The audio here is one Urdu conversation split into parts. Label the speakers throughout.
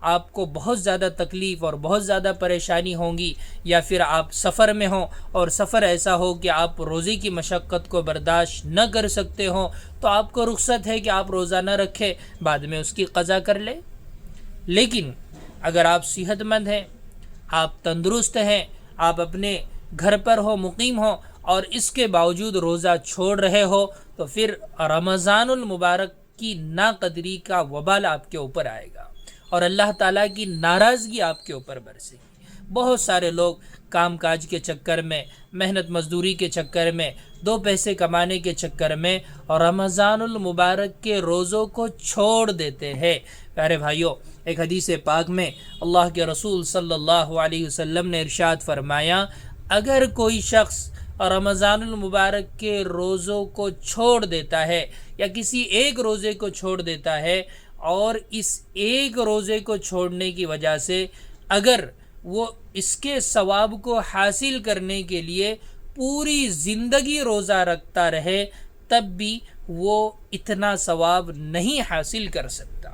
Speaker 1: آپ کو بہت زیادہ تکلیف اور بہت زیادہ پریشانی ہوں گی، یا پھر آپ سفر میں ہوں اور سفر ایسا ہو کہ آپ روزے کی مشقت کو برداشت نہ کر سکتے ہوں، تو آپ کو رخصت ہے کہ آپ روزہ نہ رکھیں، بعد میں اس کی قضا کر لیں۔ لیکن اگر آپ صحت مند ہیں، آپ تندرست ہیں، آپ اپنے گھر پر ہو، مقیم ہو، اور اس کے باوجود روزہ چھوڑ رہے ہو، تو پھر رمضان المبارک کی ناقدری کا وبال آپ کے اوپر آئے گا اور اللہ تعالیٰ کی ناراضگی آپ کے اوپر برسے گی۔ بہت سارے لوگ کام کاج کے چکر میں، محنت مزدوری کے چکر میں، دو پیسے کمانے کے چکر میں رمضان المبارک کے روزوں کو چھوڑ دیتے ہیں۔ پیارے بھائیوں، ایک حدیث پاک میں اللہ کے رسول صلی اللہ علیہ وسلم نے ارشاد فرمایا، اگر کوئی شخص رمضان المبارک کے روزوں کو چھوڑ دیتا ہے یا کسی ایک روزے کو چھوڑ دیتا ہے، اور اس ایک روزے کو چھوڑنے کی وجہ سے اگر وہ اس کے ثواب کو حاصل کرنے کے لیے پوری زندگی روزہ رکھتا رہے، تب بھی وہ اتنا ثواب نہیں حاصل کر سکتا۔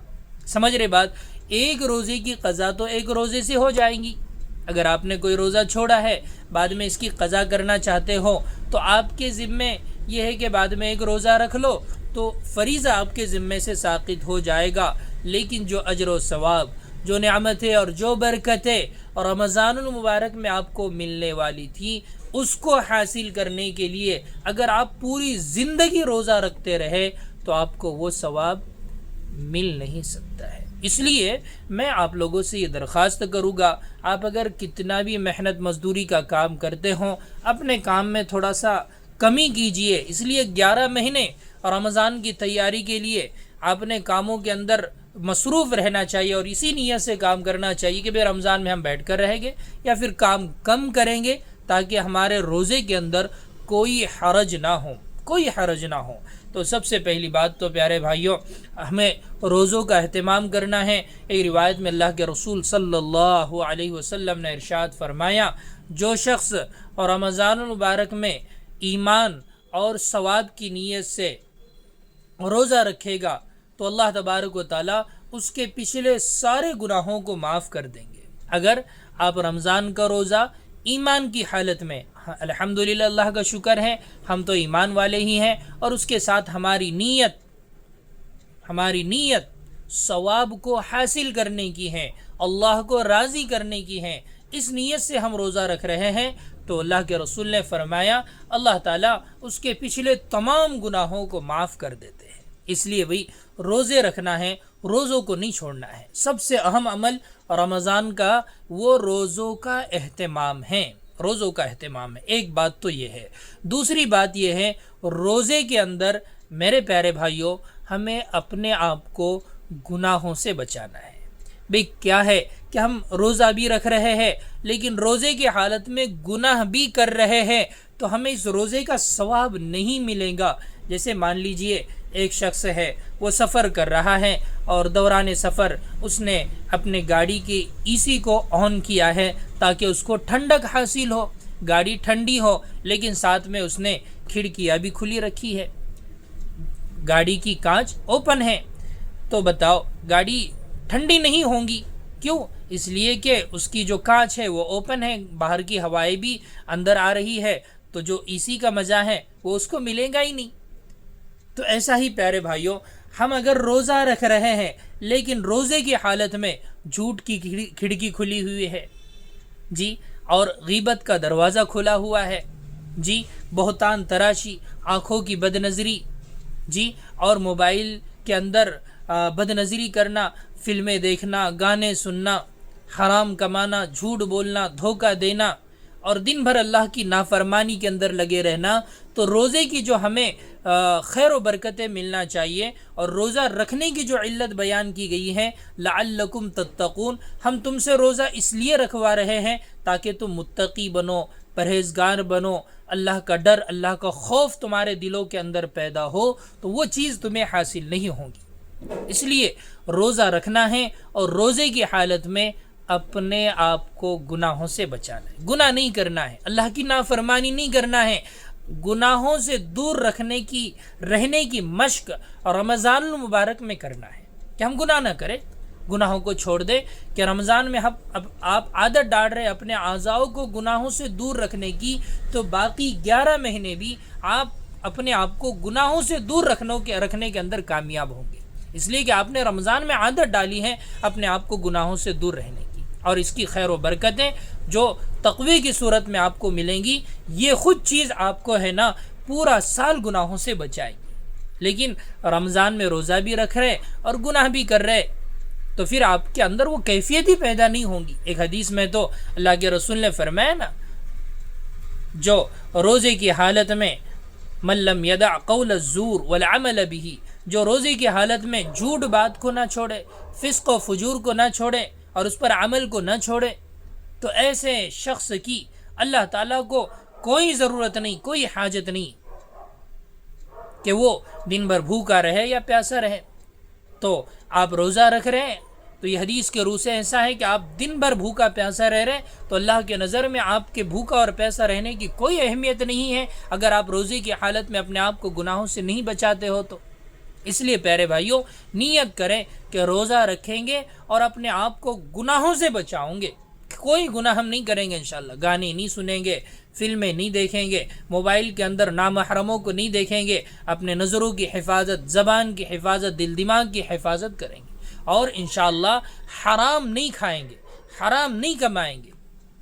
Speaker 1: سمجھ رہے بات؟ ایک روزے کی قضا تو ایک روزے سے ہو جائیں گی۔ اگر آپ نے کوئی روزہ چھوڑا ہے، بعد میں اس کی قضا کرنا چاہتے ہو، تو آپ کے ذمے یہ ہے کہ بعد میں ایک روزہ رکھ لو، تو فریضہ آپ کے ذمے سے ساقط ہو جائے گا۔ لیکن جو اجر و ثواب، جو نعمتیں اور جو برکتیں رمضان المبارک میں آپ کو ملنے والی تھی، اس کو حاصل کرنے کے لیے اگر آپ پوری زندگی روزہ رکھتے رہے تو آپ کو وہ ثواب مل نہیں سکتا ہے۔ اس لیے میں آپ لوگوں سے یہ درخواست کروں گا، آپ اگر کتنا بھی محنت مزدوری کا کام کرتے ہوں، اپنے کام میں تھوڑا سا کمی کیجئے۔ اس لیے 11 مہینے رمضان کی تیاری کے لیے آپ نے کاموں کے اندر مصروف رہنا چاہیے، اور اسی نیت سے کام کرنا چاہیے کہ بھئی رمضان میں ہم بیٹھ کر رہیں گے یا پھر کام کم کریں گے، تاکہ ہمارے روزے کے اندر کوئی حرج نہ ہو، کوئی حرج نہ ہو۔ تو سب سے پہلی بات تو پیارے بھائیوں، ہمیں روزوں کا اہتمام کرنا ہے۔ ایک روایت میں اللہ کے رسول صلی اللہ علیہ وسلم نے ارشاد فرمایا، جو شخص رمضان المبارک میں ایمان اور ثواب کی نیت سے روزہ رکھے گا تو اللہ تبارک و تعالیٰ اس کے پچھلے سارے گناہوں کو معاف کر دیں گے۔ اگر آپ رمضان کا روزہ ایمان کی حالت میں، الحمدللہ اللہ کا شکر ہے ہم تو ایمان والے ہی ہیں، اور اس کے ساتھ ہماری نیت ثواب کو حاصل کرنے کی ہے، اللہ کو راضی کرنے کی ہے، اس نیت سے ہم روزہ رکھ رہے ہیں، تو اللہ کے رسول نے فرمایا اللہ تعالیٰ اس کے پچھلے تمام گناہوں کو معاف کر دیتے ہیں۔ اس لیے بھئی روزے رکھنا ہے، روزوں کو نہیں چھوڑنا ہے۔ سب سے اہم عمل رمضان کا وہ روزوں کا اہتمام ہے، روزوں کا اہتمام ہے۔ ایک بات تو یہ ہے۔ دوسری بات یہ ہے، روزے کے اندر میرے پیارے بھائیوں ہمیں اپنے آپ کو گناہوں سے بچانا ہے۔ بھئی کیا ہے کہ ہم روزہ بھی رکھ رہے ہیں لیکن روزے کی حالت میں گناہ بھی کر رہے ہیں، تو ہمیں اس روزے کا ثواب نہیں ملے گا۔ جیسے مان لیجئے ایک شخص ہے، وہ سفر کر رہا ہے اور دوران سفر اس نے اپنے گاڑی کی ای سی کو آن کیا ہے تاکہ اس کو ٹھنڈک حاصل ہو، گاڑی ٹھنڈی ہو، لیکن ساتھ میں اس نے کھڑکیاں بھی کھلی رکھی ہے، گاڑی کی کانچ اوپن ہے، تو بتاؤ گاڑی ٹھنڈی نہیں ہوں گی۔ کیوں؟ اس لیے کہ اس کی جو کانچ ہے وہ اوپن ہے، باہر کی ہوائیں بھی اندر آ رہی ہے، تو جو ای سی کا مزہ ہے وہ اس کو ملے گا ہی نہیں۔ تو ایسا ہی پیارے بھائیوں، ہم اگر روزہ رکھ رہے ہیں لیکن روزے کی حالت میں جھوٹ کی کھڑکی کھلی ہوئی ہے جی، اور غیبت کا دروازہ کھلا ہوا ہے جی، بہتان تراشی، آنکھوں کی بد نظری جی، اور موبائل کے اندر بد نظری کرنا، فلمیں دیکھنا، گانے سننا، حرام کمانا، جھوٹ بولنا، دھوکہ دینا، اور دن بھر اللہ کی نافرمانی کے اندر لگے رہنا، تو روزے کی جو ہمیں خیر و برکتیں ملنا چاہیے، اور روزہ رکھنے کی جو علت بیان کی گئی ہے لعلکم تتقون، ہم تم سے روزہ اس لیے رکھوا رہے ہیں تاکہ تم متقی بنو، پرہیزگار بنو، اللہ کا ڈر، اللہ کا خوف تمہارے دلوں کے اندر پیدا ہو، تو وہ چیز تمہیں حاصل نہیں ہوگی۔ اس لیے روزہ رکھنا ہے اور روزے کی حالت میں اپنے آپ کو گناہوں سے بچانا ہے، گناہ نہیں کرنا ہے، اللہ کی نافرمانی نہیں کرنا ہے، گناہوں سے دور رہنے کی مشق رمضان المبارک میں کرنا ہے کہ ہم گناہ نہ کریں۔ گناہوں کو چھوڑ دے کہ رمضان میں آپ عادت ڈال رہے اپنے اعضاؤں کو گناہوں سے دور رکھنے کی، تو باقی 11 مہینے بھی آپ اپنے آپ کو گناہوں سے دور رکھنے کے اندر کامیاب ہوں گے، اس لیے کہ آپ نے رمضان میں عادت ڈالی ہے اپنے آپ کو گناہوں سے دور رہنے کی، اور اس کی خیر و برکتیں جو تقوی کی صورت میں آپ کو ملیں گی، یہ خود چیز آپ کو ہے نا پورا سال گناہوں سے بچائے گی۔ لیکن رمضان میں روزہ بھی رکھ رہے اور گناہ بھی کر رہے تو پھر آپ کے اندر وہ کیفیت ہی پیدا نہیں ہوگی۔ ایک حدیث میں تو اللہ کے رسول نے فرمایا نا، جو روزے کی حالت میں من لم یدع قول الزور والعمل به، جو روزے کی حالت میں جھوٹ بات کو نہ چھوڑے، فسق و فجور کو نہ چھوڑے اور اس پر عمل کو نہ چھوڑے، تو ایسے شخص کی اللہ تعالیٰ کو کوئی ضرورت نہیں، کوئی حاجت نہیں کہ وہ دن بھر بھوکا رہے یا پیاسا رہے۔ تو آپ روزہ رکھ رہے ہیں تو یہ حدیث کے روح سے ایسا ہے کہ آپ دن بھر بھوکا پیاسا رہ رہے تو اللہ کے نظر میں آپ کے بھوکا اور پیاسا رہنے کی کوئی اہمیت نہیں ہے اگر آپ روزے کی حالت میں اپنے آپ کو گناہوں سے نہیں بچاتے ہو تو۔ اس لیے پیارے بھائیوں، نیت کریں کہ روزہ رکھیں گے اور اپنے آپ کو گناہوں سے بچاؤں گے، کوئی گناہ ہم نہیں کریں گے انشاءاللہ، گانے نہیں سنیں گے، فلمیں نہیں دیکھیں گے، موبائل کے اندر نامحرموں کو نہیں دیکھیں گے، اپنے نظروں کی حفاظت، زبان کی حفاظت، دل دماغ کی حفاظت کریں گے، اور انشاءاللہ حرام نہیں کھائیں گے، حرام نہیں کمائیں گے۔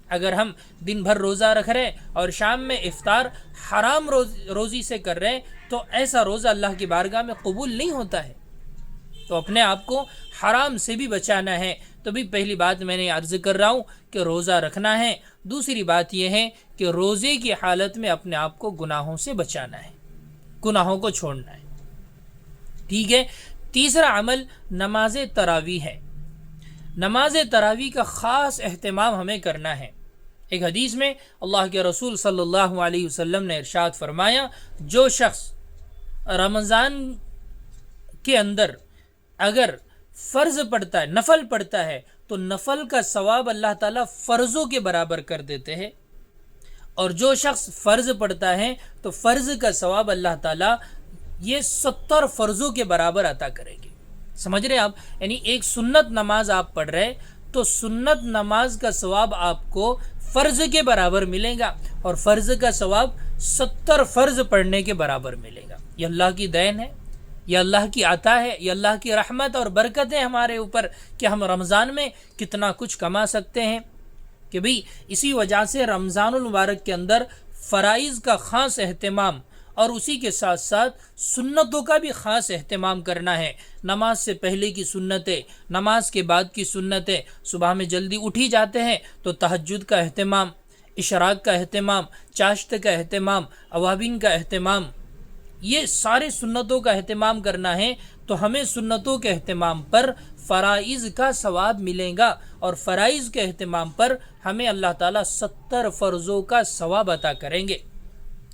Speaker 1: اگر ہم دن بھر روزہ رکھ رہے اور شام میں افطار حرام روزی سے کر رہے تو ایسا روزہ اللہ کی بارگاہ میں قبول نہیں ہوتا ہے۔ تو اپنے آپ کو حرام سے بھی بچانا ہے۔ تو بھی پہلی بات میں نے عرض کر رہا ہوں کہ روزہ رکھنا ہے، دوسری بات یہ ہے کہ روزے کی حالت میں اپنے آپ کو گناہوں سے بچانا ہے، گناہوں کو چھوڑنا ہے، ٹھیک ہے۔ تیسرا عمل نماز تراویح ہے۔ نماز تراویح کا خاص اہتمام ہمیں کرنا ہے۔ ایک حدیث میں اللہ کے رسول صلی اللہ علیہ وسلم نے ارشاد فرمایا، جو شخص رمضان کے اندر اگر فرض پڑھتا ہے، نفل پڑھتا ہے، تو نفل کا ثواب اللہ تعالیٰ فرضوں کے برابر کر دیتے ہیں، اور جو شخص فرض پڑھتا ہے تو فرض کا ثواب اللہ تعالیٰ یہ 70 فرضوں کے برابر عطا کریں گے۔ سمجھ رہے آپ؟ یعنی ایک سنت نماز آپ پڑھ رہے تو سنت نماز کا ثواب آپ کو فرض کے برابر ملے گا، اور فرض کا ثواب 70 فرض پڑھنے کے برابر ملے گا۔ یہ اللہ کی دین ہے، یہ اللہ کی عطا ہے، یہ اللہ کی رحمت اور برکت ہے ہمارے اوپر کہ ہم رمضان میں کتنا کچھ کما سکتے ہیں۔ کہ بھئی اسی وجہ سے رمضان المبارک کے اندر فرائض کا خاص اہتمام اور اسی کے ساتھ ساتھ سنتوں کا بھی خاص اہتمام کرنا ہے۔ نماز سے پہلے کی سنتیں، نماز کے بعد کی سنتیں، صبح میں جلدی اٹھی جاتے ہیں تو تہجد کا اہتمام، اشراق کا اہتمام، چاشت کا اہتمام، اوابین کا اہتمام، یہ سارے سنتوں کا اہتمام کرنا ہے۔ تو ہمیں سنتوں کے اہتمام پر فرائض کا ثواب ملے گا، اور فرائض کے اہتمام پر ہمیں اللہ تعالیٰ 70 فرضوں کا ثواب عطا کریں گے،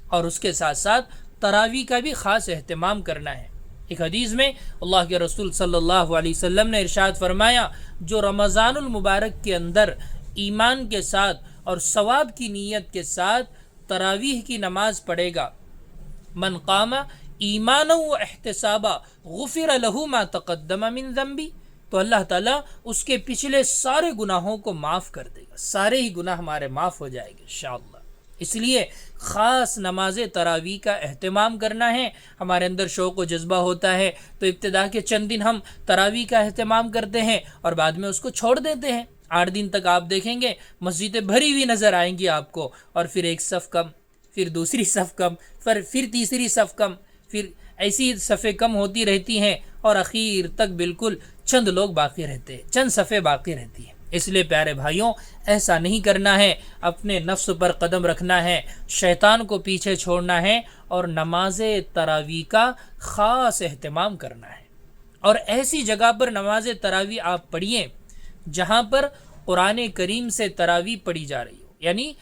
Speaker 1: اور اس کے ساتھ ساتھ تراویح کا بھی خاص اہتمام کرنا ہے۔ ایک حدیث میں اللہ کے رسول صلی اللہ علیہ وسلم نے ارشاد فرمایا، جو رمضان المبارک کے اندر ایمان کے ساتھ اور ثواب کی نیت کے ساتھ تراویح کی نماز پڑھے گا، من قام ایمانا و احتسابا غفر له ما تقدم من ذنبی، تو اللہ تعالیٰ اس کے پچھلے سارے گناہوں کو معاف کر دے گا، سارے ہی گناہ ہمارے معاف ہو جائیں گے انشاءاللہ۔ اس لیے خاص نماز تراویح کا اہتمام کرنا ہے۔ ہمارے اندر شوق و جذبہ ہوتا ہے تو ابتدا کے چند دن ہم تراویح کا اہتمام کرتے ہیں اور بعد میں اس کو چھوڑ دیتے ہیں۔ 8 دن تک آپ دیکھیں گے مسجدیں بھری ہوئی نظر آئیں گی آپ کو، اور پھر ایک صف کم، پھر دوسری صف کم، پھر تیسری صف کم، پھر ایسی صفیں کم ہوتی رہتی ہیں، اور اخیر تک بالکل چند لوگ باقی رہتے ہیں، چند صفیں باقی رہتی ہیں۔ اس لیے پیارے بھائیوں، ایسا نہیں کرنا ہے، اپنے نفس پر قدم رکھنا ہے، شیطان کو پیچھے چھوڑنا ہے، اور نماز تراویح کا خاص اہتمام کرنا ہے۔ اور ایسی جگہ پر نماز تراویح آپ پڑھیے جہاں پر قرآن کریم سے تراویح پڑھی جا رہی ہو۔ یعنی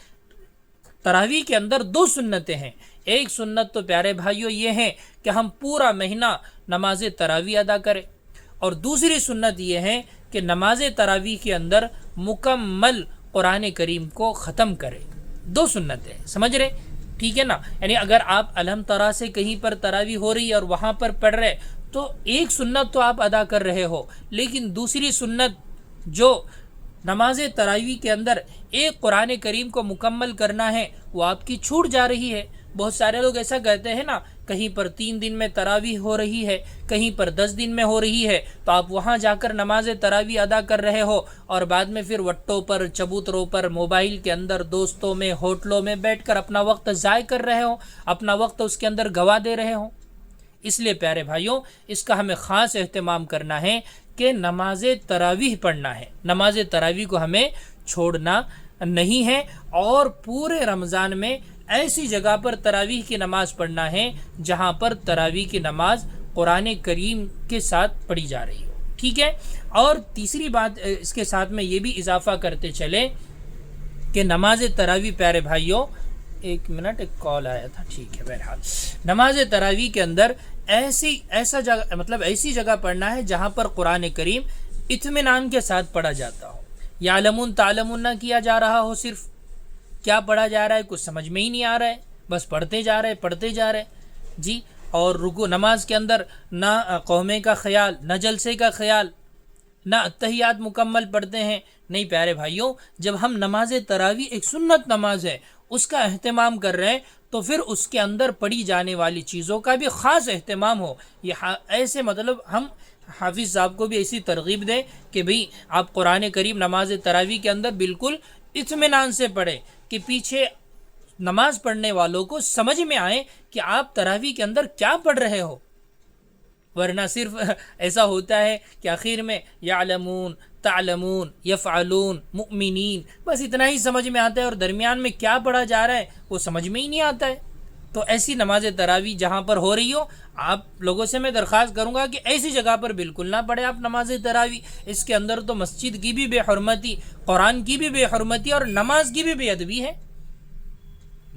Speaker 1: تراویح کے اندر 2 سنتیں ہیں۔ ایک سنت تو پیارے بھائیوں یہ ہے کہ ہم پورا مہینہ نماز تراویح ادا کریں، اور دوسری سنت یہ ہے کہ نماز تراویح کے اندر مکمل قرآن کریم کو ختم کریں۔ 2 سنتیں، سمجھ رہے؟ ٹھیک ہے نا؟ یعنی اگر آپ الحم ترا سے کہیں پر تراویح ہو رہی ہے اور وہاں پر پڑھ رہے تو ایک سنت تو آپ ادا کر رہے ہو، لیکن دوسری سنت جو نماز تراویح کے اندر ایک قرآن کریم کو مکمل کرنا ہے وہ آپ کی چھوٹ جا رہی ہے۔ بہت سارے لوگ ایسا کہتے ہیں نا، کہیں پر 3 دن میں تراویح ہو رہی ہے، کہیں پر 10 دن میں ہو رہی ہے، تو آپ وہاں جا کر نماز تراویح ادا کر رہے ہو اور بعد میں پھر وٹوں پر، چبوتروں پر، موبائل کے اندر، دوستوں میں، ہوٹلوں میں بیٹھ کر اپنا وقت ضائع کر رہے ہو، اپنا وقت اس کے اندر گوا دے رہے ہو۔ اس لیے پیارے بھائیوں، اس کا ہمیں خاص اہتمام کرنا ہے کہ نماز تراویح پڑھنا ہے، نماز تراویح کو ہمیں چھوڑنا نہیں ہے، اور پورے رمضان میں ایسی جگہ پر تراویح کی نماز پڑھنا ہے جہاں پر تراویح کی نماز قرآن کریم کے ساتھ پڑھی جا رہی ہو، ٹھیک ہے۔ اور تیسری بات اس کے ساتھ میں یہ بھی اضافہ کرتے چلے کہ نماز تراویح پیارے بھائیوں، ایک منٹ، ایک کال آیا تھا، ٹھیک ہے، بہرحال نماز تراویح کے اندر ایسی جگہ پڑھنا ہے جہاں پر قرآن کریم اطمینان کے ساتھ پڑھا جاتا ہو، یعلمون تعلمون نہ کیا جا رہا ہو، صرف کیا پڑھا جا رہا ہے کچھ سمجھ میں ہی نہیں آ رہا ہے، بس پڑھتے جا رہے جی۔ اور رکوع نماز کے اندر نہ قومے کا خیال، نہ جلسے کا خیال، نہ اتحیات مکمل پڑھتے ہیں، نہیں پیارے بھائیوں، جب ہم نماز تراویح ایک سنت نماز ہے اس کا اہتمام کر رہے ہیں تو پھر اس کے اندر پڑھی جانے والی چیزوں کا بھی خاص اہتمام ہو۔ یہ ایسے ہم حافظ صاحب کو بھی ایسی ترغیب دیں کہ بھئی آپ قرآن کریم نماز تراویح کے اندر بالکل اطمینان سے پڑھیں کہ پیچھے نماز پڑھنے والوں کو سمجھ میں آئے کہ آپ تراویح کے اندر کیا پڑھ رہے ہو، ورنہ صرف ایسا ہوتا ہے کہ آخر میں یعلمون، تعلمون، یفعلون، مؤمنین، بس اتنا ہی سمجھ میں آتا ہے اور درمیان میں کیا پڑھا جا رہا ہے وہ سمجھ میں ہی نہیں آتا ہے۔ تو ایسی نماز تراویح جہاں پر ہو رہی ہو، آپ لوگوں سے میں درخواست کروں گا کہ ایسی جگہ پر بالکل نہ پڑھیں آپ نماز تراویح۔ اس کے اندر تو مسجد کی بھی بے حرمتی، قرآن کی بھی بے حرمتی اور نماز کی بھی بے ادبی ہے،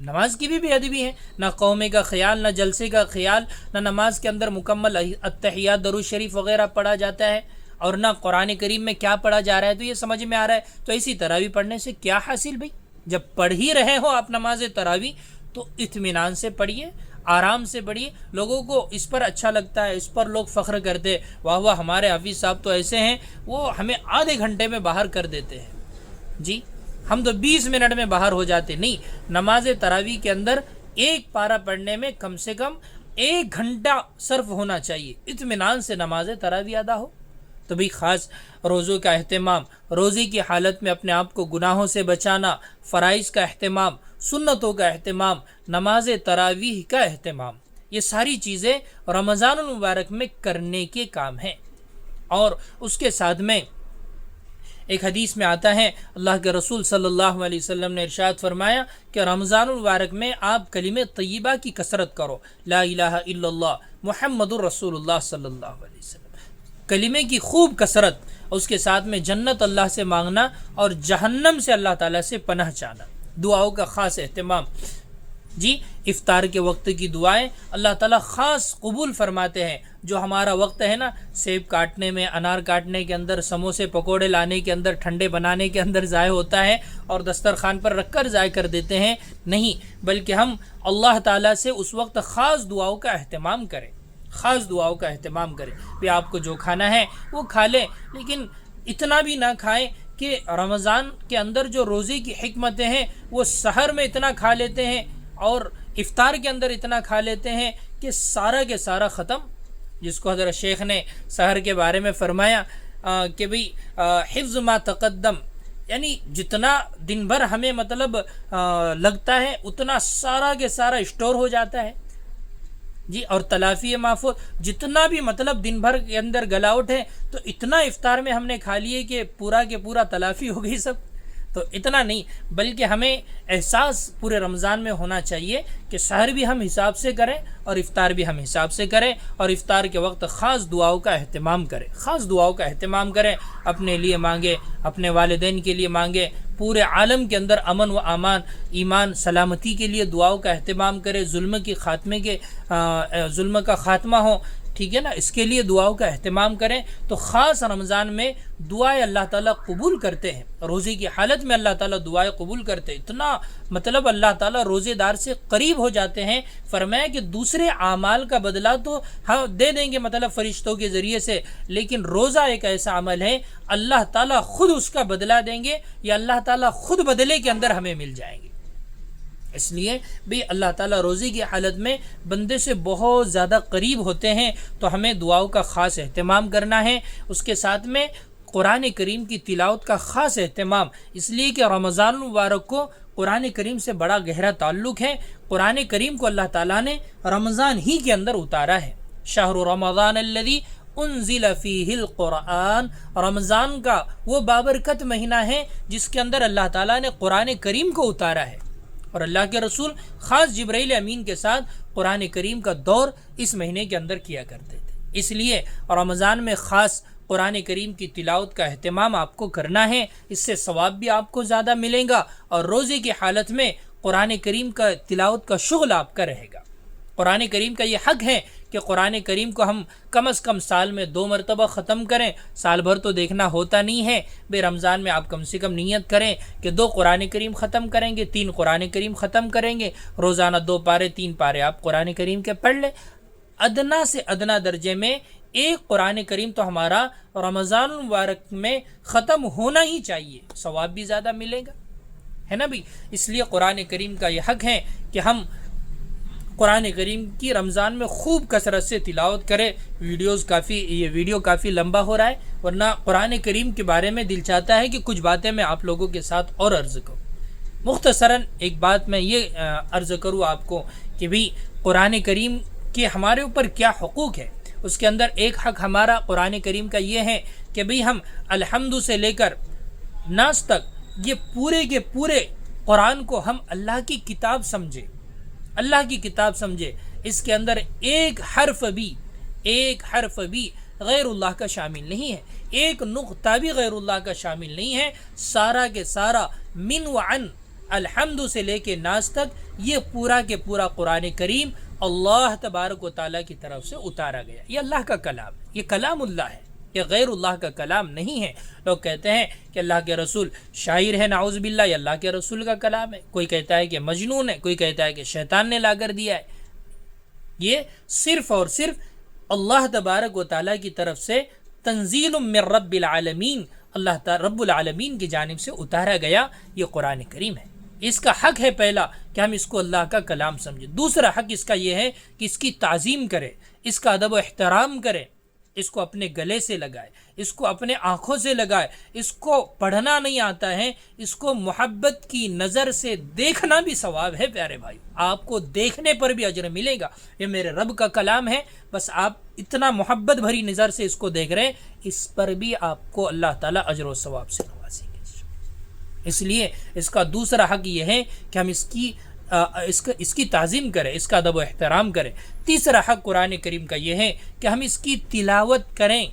Speaker 1: نماز کی بھی بے ادبی ہے، نہ قومے کا خیال، نہ جلسے کا خیال، نہ نماز کے اندر مکمل اتحیات، درود شریف وغیرہ پڑھا جاتا ہے، اور نہ قرآن کریم میں کیا پڑھا جا رہا ہے تو یہ سمجھ میں آ رہا ہے۔ تو ایسی تراویح پڑھنے سے کیا حاصل بھائی؟ جب پڑھ ہی رہے ہو آپ نماز تراویح تو اطمینان سے پڑھیے، آرام سے پڑھیے۔ لوگوں کو اس پر اچھا لگتا ہے، اس پر لوگ فخر کرتے، واہ واہ ہمارے حافظ صاحب تو ایسے ہیں، وہ ہمیں آدھے گھنٹے میں باہر کر دیتے ہیں، جی ہم تو 20 منٹ میں باہر ہو جاتے۔ نہیں، نماز تراویح کے اندر ایک پارہ پڑھنے میں کم سے کم 1 گھنٹہ صرف ہونا چاہیے، اطمینان سے نماز تراویح ادا ہو۔ تو بھی خاص روزوں کا اہتمام، روزے کی حالت میں اپنے آپ کو گناہوں سے بچانا، فرائض کا اہتمام، سنتوں کا اہتمام، نماز تراویح کا اہتمام، یہ ساری چیزیں رمضان المبارک میں کرنے کے کام ہیں۔ اور اس کے ساتھ میں ایک حدیث میں آتا ہے، اللہ کے رسول صلی اللہ علیہ وسلم نے ارشاد فرمایا کہ رمضان المبارک میں آپ کلمہ طیبہ کی کثرت کرو، لا الہ الا اللہ محمد الرسول اللہ صلی اللہ علیہ وسلم، کلمے کی خوب کثرت، اس کے ساتھ میں جنت اللہ سے مانگنا اور جہنم سے اللہ تعالیٰ سے پناہ چاہنا، دعاؤں کا خاص اہتمام۔ جی افطار کے وقت کی دعائیں اللہ تعالیٰ خاص قبول فرماتے ہیں۔ جو ہمارا وقت ہے نا سیب کاٹنے میں، انار کاٹنے کے اندر، سموسے پکوڑے لانے کے اندر، ٹھنڈے بنانے کے اندر ضائع ہوتا ہے اور دسترخوان پر رکھ کر ضائع کر دیتے ہیں، نہیں، بلکہ ہم اللہ تعالیٰ سے اس وقت خاص دعاؤں کا اہتمام کریں، خاص دعاؤں کا اہتمام کریں کہ آپ کو جو کھانا ہے وہ کھا لیں، لیکن اتنا بھی نہ کھائیں کہ رمضان کے اندر جو روزے کی حکمتیں ہیں وہ سحر میں اتنا کھا لیتے ہیں اور افطار کے اندر اتنا کھا لیتے ہیں کہ سارا کے سارا ختم، جس کو حضرت شیخ نے سحر کے بارے میں فرمایا کہ بھئی حفظ ما تقدم، یعنی جتنا دن بھر ہمیں لگتا ہے اتنا سارا کے سارا اسٹور ہو جاتا ہے، جی، اور تلافی محفوظ، جتنا بھی دن بھر کے اندر گلاوٹ ہے تو اتنا افطار میں ہم نے کھا لیے کہ پورا کے پورا تلافی ہو گئی سب۔ تو اتنا نہیں، بلکہ ہمیں احساس پورے رمضان میں ہونا چاہیے کہ سحر بھی ہم حساب سے کریں اور افطار بھی ہم حساب سے کریں، اور افطار کے وقت خاص دعاؤں کا اہتمام کریں، خاص دعاؤں کا اہتمام کریں، اپنے لیے مانگے، اپنے والدین کے لیے مانگے، پورے عالم کے اندر امن و امان، ایمان، سلامتی کے لیے دعاؤں کا اہتمام کرے، ظلم کا خاتمہ ہو، ٹھیک ہے نا، اس کے لیے دعاؤں کا اہتمام کریں. تو خاص رمضان میں دعائیں اللہ تعالیٰ قبول کرتے ہیں، روزے کی حالت میں اللہ تعالیٰ دعائیں قبول کرتے ہیں. اتنا مطلب اللہ تعالیٰ روزے دار سے قریب ہو جاتے ہیں. فرمایا کہ دوسرے اعمال کا بدلہ تو ہم دے دیں گے مطلب فرشتوں کے ذریعے سے، لیکن روزہ ایک ایسا عمل ہے اللہ تعالیٰ خود اس کا بدلہ دیں گے، یا اللہ تعالیٰ خود بدلے کے اندر ہمیں مل جائیں گے. اس لیے بھی اللہ تعالیٰ روزے کی حالت میں بندے سے بہت زیادہ قریب ہوتے ہیں. تو ہمیں دعاؤں کا خاص اہتمام کرنا ہے. اس کے ساتھ میں قرآن کریم کی تلاوت کا خاص اہتمام، اس لیے کہ رمضان المبارک کو قرآن کریم سے بڑا گہرا تعلق ہے. قرآن کریم کو اللہ تعالیٰ نے رمضان ہی کے اندر اتارا ہے. شہر رمضان الذی انزل فیہ القرآن، رمضان کا وہ بابرکت مہینہ ہے جس کے اندر اللہ تعالیٰ نے قرآن کریم کو اتارا ہے. اور اللہ کے رسول خاص جبرائیل امین کے ساتھ قرآن کریم کا دور اس مہینے کے اندر کیا کرتے تھے. اس لیے رمضان میں خاص قرآن کریم کی تلاوت کا اہتمام آپ کو کرنا ہے. اس سے ثواب بھی آپ کو زیادہ ملے گا، اور روزے کی حالت میں قرآن کریم کا تلاوت کا شغل آپ کا رہے گا. قرآن کریم کا یہ حق ہے کہ قرآن کریم کو ہم کم از کم سال میں 2 مرتبہ ختم کریں. سال بھر تو دیکھنا ہوتا نہیں ہے. بے رمضان میں آپ کم سے کم نیت کریں کہ 2 قرآن کریم ختم کریں گے، 3 قرآن کریم ختم کریں گے. روزانہ 2 پارے 3 پارے آپ قرآن کریم کے پڑھ لیں. ادنا سے ادنا درجے میں 1 قرآن کریم تو ہمارا رمضان المبارک میں ختم ہونا ہی چاہیے، ثواب بھی زیادہ ملے گا، ہے نا بھی. اس لیے قرآن کریم کا یہ حق ہے کہ ہم قرآن کریم کی رمضان میں خوب کثرت سے تلاوت کرے. یہ ویڈیو کافی لمبا ہو رہا ہے، ورنہ قرآن کریم کے بارے میں دل چاہتا ہے کہ کچھ باتیں میں آپ لوگوں کے ساتھ اور عرض کروں. مختصراً ایک بات میں یہ عرض کروں آپ کو کہ بھی قرآن کریم کے ہمارے اوپر کیا حقوق ہے. اس کے اندر ایک حق ہمارا قرآن کریم کا یہ ہے کہ بھی ہم الحمد سے لے کر ناس تک یہ پورے کے پورے قرآن کو ہم اللہ کی کتاب سمجھے، اللہ کی کتاب سمجھے. اس کے اندر ایک حرف بھی غیر اللہ کا شامل نہیں ہے، ایک نقطہ بھی غیر اللہ کا شامل نہیں ہے. سارا کے سارا من و عن الحمد سے لے کے ناس تک یہ پورا کے پورا قرآن کریم اللہ تبارک و تعالیٰ کی طرف سے اتارا گیا. یہ اللہ کا کلام، یہ کلام اللہ ہے، یہ غیر اللہ کا کلام نہیں ہے. لوگ کہتے ہیں کہ اللہ کے رسول شاعر ہے، نعوذ باللہ، یہ اللہ کے رسول کا کلام ہے. کوئی کہتا ہے کہ مجنون ہے، کوئی کہتا ہے کہ شیطان نے لا کر دیا ہے. یہ صرف اور صرف اللہ تبارک و تعالیٰ کی طرف سے تنزیل من رب العالمین، اللہ تعالیٰ رب العالمین کی جانب سے اتارا گیا یہ قرآن کریم ہے. اس کا حق ہے پہلا کہ ہم اس کو اللہ کا کلام سمجھیں. دوسرا حق اس کا یہ ہے کہ اس کی تعظیم کرے، اس کا ادب و احترام کرے، اس کو اپنے گلے سے لگائے، اس کو اپنے آنکھوں سے لگائے. اس کو پڑھنا نہیں آتا ہے، اس کو محبت کی نظر سے دیکھنا بھی ثواب ہے. پیارے بھائی، آپ کو دیکھنے پر بھی اجر ملے گا. یہ میرے رب کا کلام ہے، بس آپ اتنا محبت بھری نظر سے اس کو دیکھ رہے ہیں، اس پر بھی آپ کو اللہ تعالیٰ اجر و ثواب سے نوازیں گے. اس لیے اس کا دوسرا حق یہ ہے کہ ہم اس کی تعظیم کریں، اس کا ادب و احترام کریں. تیسرا حق قرآن کریم کا یہ ہے کہ ہم اس کی تلاوت کریں،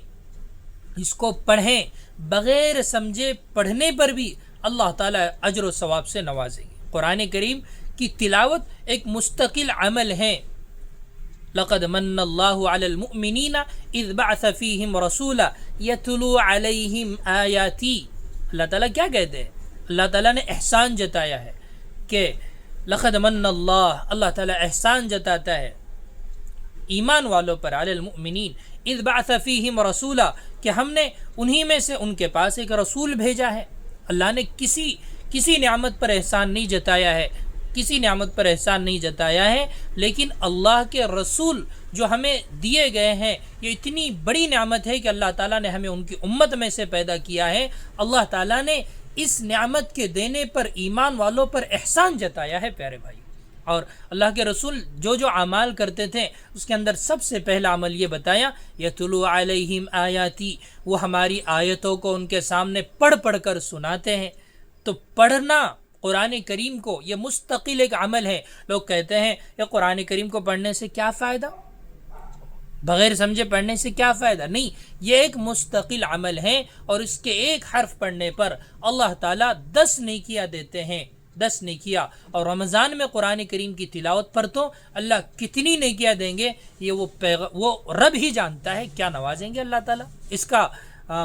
Speaker 1: اس کو پڑھیں. بغیر سمجھے پڑھنے پر بھی اللہ تعالیٰ اجر و ثواب سے نوازیں گے. قرآن کریم کی تلاوت ایک مستقل عمل ہے. لقد من اللہ علی المؤمنین اذ بعث فیہم رسولا یتلو علیہم آیاتی. اللہ تعالیٰ کیا کہتے ہیں؟ اللہ تعالیٰ نے احسان جتایا ہے کہ لقد من اللہ تعالیٰ احسان جتاتا ہے ایمان والوں پر، علی المؤمنین اذ بعث فیہم رسولا، کہ ہم نے انہی میں سے ان کے پاس ایک رسول بھیجا ہے. اللہ نے کسی نعمت پر احسان نہیں جتایا ہے، کسی نعمت پر احسان نہیں جتایا ہے، لیکن اللہ کے رسول جو ہمیں دیے گئے ہیں یہ اتنی بڑی نعمت ہے کہ اللہ تعالیٰ نے ہمیں ان کی امت میں سے پیدا کیا ہے. اللہ تعالیٰ نے اس نعمت کے دینے پر ایمان والوں پر احسان جتایا ہے. پیارے بھائی، اور اللہ کے رسول جو اعمال کرتے تھے اس کے اندر سب سے پہلا عمل یہ بتایا، یتلو علیہم آیاتی، وہ ہماری آیتوں کو ان کے سامنے پڑھ کر سناتے ہیں. تو پڑھنا قرآن کریم کو یہ مستقل ایک عمل ہے. لوگ کہتے ہیں کہ قرآن کریم کو پڑھنے سے کیا فائدہ، بغیر سمجھے پڑھنے سے کیا فائدہ. نہیں، یہ ایک مستقل عمل ہے، اور اس کے ایک حرف پڑھنے پر اللہ تعالیٰ 10 نیکیاں دیتے ہیں. 10 نیکیاں، اور رمضان میں قرآن کریم کی تلاوت پر تو اللہ کتنی نیکیاں دیں گے یہ وہ رب ہی جانتا ہے، کیا نوازیں گے اللہ تعالیٰ۔ اس کا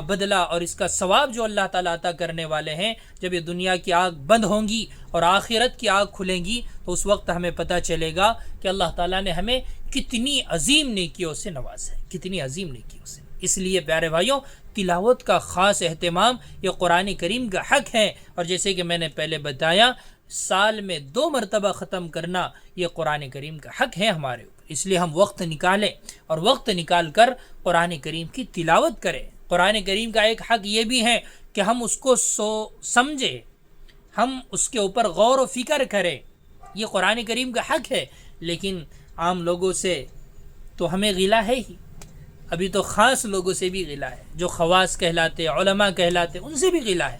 Speaker 1: بدلہ اور اس کا ثواب جو اللہ تعالیٰ عطا کرنے والے ہیں، جب یہ دنیا کی آگ بند ہوں گی اور آخرت کی آگ کھلیں گی تو اس وقت ہمیں پتہ چلے گا کہ اللہ تعالیٰ نے ہمیں کتنی عظیم نیکیوں سے نوازا ہے، کتنی عظیم نیکیوں سے۔ اس لیے پیارے بھائیوں، تلاوت کا خاص اہتمام یہ قرآن کریم کا حق ہے، اور جیسے کہ میں نے پہلے بتایا سال میں 2 مرتبہ ختم کرنا یہ قرآن کریم کا حق ہے ہمارے اوپر، اس لیے ہم وقت نکالیں اور وقت نکال کر قرآن کریم کی تلاوت کریں۔ قرآن کریم کا ایک حق یہ بھی ہے کہ ہم اس کو سمجھیں، ہم اس کے اوپر غور و فکر کریں، یہ قرآن کریم کا حق ہے۔ لیکن عام لوگوں سے تو ہمیں غلہ ہے ہی، ابھی تو خاص لوگوں سے بھی غلہ ہے، جو خواص کہلاتے، علماء کہلاتے، ان سے بھی غلہ ہے،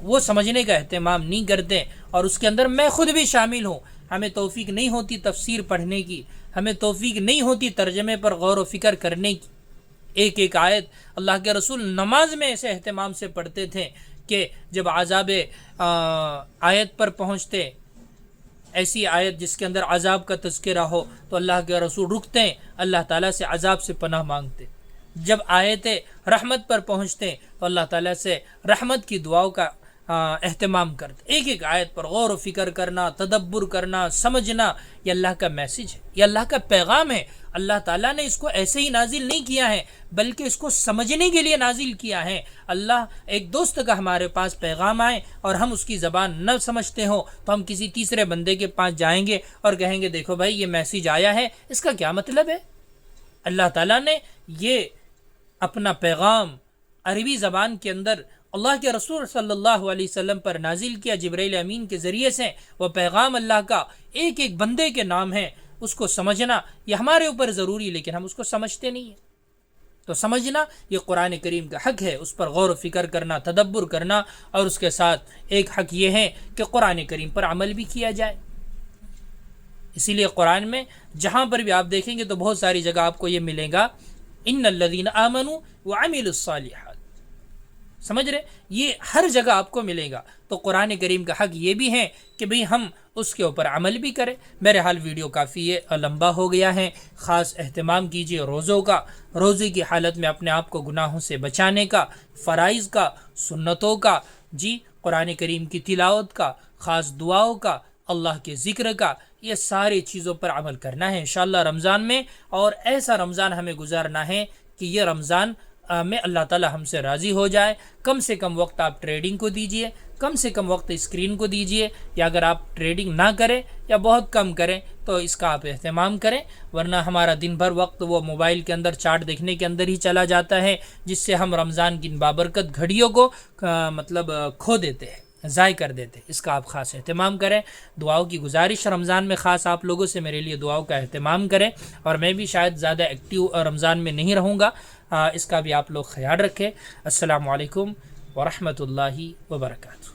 Speaker 1: وہ سمجھنے کا اہتمام نہیں کرتے، اور اس کے اندر میں خود بھی شامل ہوں۔ ہمیں توفیق نہیں ہوتی تفسیر پڑھنے کی، ہمیں توفیق نہیں ہوتی ترجمے پر غور و فکر کرنے کی۔ ایک ایک آیت اللہ کے رسول نماز میں ایسے اہتمام سے پڑھتے تھے کہ جب عذاب آیت پر پہنچتے، ایسی آیت جس کے اندر عذاب کا تذکرہ ہو، تو اللہ کے رسول رکتے ہیں، اللہ تعالیٰ سے عذاب سے پناہ مانگتے۔ جب آیت رحمت پر پہنچتے تو اللہ تعالیٰ سے رحمت کی دعاؤں کا اہتمام کرتے۔ ایک ایک آیت پر غور و فکر کرنا، تدبر کرنا، سمجھنا، یہ اللہ کا میسج ہے، یہ اللہ کا پیغام ہے۔ اللہ تعالیٰ نے اس کو ایسے ہی نازل نہیں کیا ہے، بلکہ اس کو سمجھنے کے لیے نازل کیا ہے۔ اللہ ایک دوست کا ہمارے پاس پیغام آئے اور ہم اس کی زبان نہ سمجھتے ہوں تو ہم کسی تیسرے بندے کے پاس جائیں گے اور کہیں گے دیکھو بھائی یہ میسج آیا ہے، اس کا کیا مطلب ہے؟ اللہ تعالیٰ نے یہ اپنا پیغام عربی زبان کے اندر اللہ کے رسول صلی اللہ علیہ وسلم پر نازل کیا جبرائیل امین کے ذریعے سے۔ وہ پیغام اللہ کا ایک ایک بندے کے نام ہے، اس کو سمجھنا یہ ہمارے اوپر ضروری، لیکن ہم اس کو سمجھتے نہیں ہیں۔ تو سمجھنا یہ قرآن کریم کا حق ہے، اس پر غور و فکر کرنا، تدبر کرنا، اور اس کے ساتھ ایک حق یہ ہے کہ قرآن کریم پر عمل بھی کیا جائے۔ اسی لیے قرآن میں جہاں پر بھی آپ دیکھیں گے تو بہت ساری جگہ آپ کو یہ ملے گا، ان الذین آمنوا وعملوا الصالحات، سمجھ رہے؟ یہ ہر جگہ آپ کو ملے گا۔ تو قرآن کریم کا حق یہ بھی ہے کہ بھئی ہم اس کے اوپر عمل بھی کریں۔ میرے حال ویڈیو کافی لمبا ہو گیا ہے، خاص اہتمام کیجیے روزوں کا، روزے کی حالت میں اپنے آپ کو گناہوں سے بچانے کا، فرائض کا، سنتوں کا، جی قرآن کریم کی تلاوت کا، خاص دعاؤں کا، اللہ کے ذکر کا، یہ ساری چیزوں پر عمل کرنا ہے انشاءاللہ رمضان میں۔ اور ایسا رمضان ہمیں گزارنا ہے کہ یہ رمضان میں اللہ تعالی ہم سے راضی ہو جائے۔ کم سے کم وقت آپ ٹریڈنگ کو دیجئے، کم سے کم وقت اسکرین کو دیجئے، یا اگر آپ ٹریڈنگ نہ کریں یا بہت کم کریں تو اس کا آپ اہتمام کریں، ورنہ ہمارا دن بھر وقت وہ موبائل کے اندر چاٹ دیکھنے کے اندر ہی چلا جاتا ہے، جس سے ہم رمضان کی بابرکت گھڑیوں کو کھو دیتے ہیں، ضائع کر دیتے ہیں۔ اس کا آپ خاص اہتمام کریں۔ دعاؤں کی گزارش رمضان میں خاص آپ لوگوں سے میرے لیے دعاؤں کا اہتمام کریں، اور میں بھی شاید زیادہ ایکٹیو رمضان میں نہیں رہوں گا، اس کا بھی آپ لوگ خیال رکھیں۔ السلام علیکم ورحمۃ اللہ وبرکاتہ۔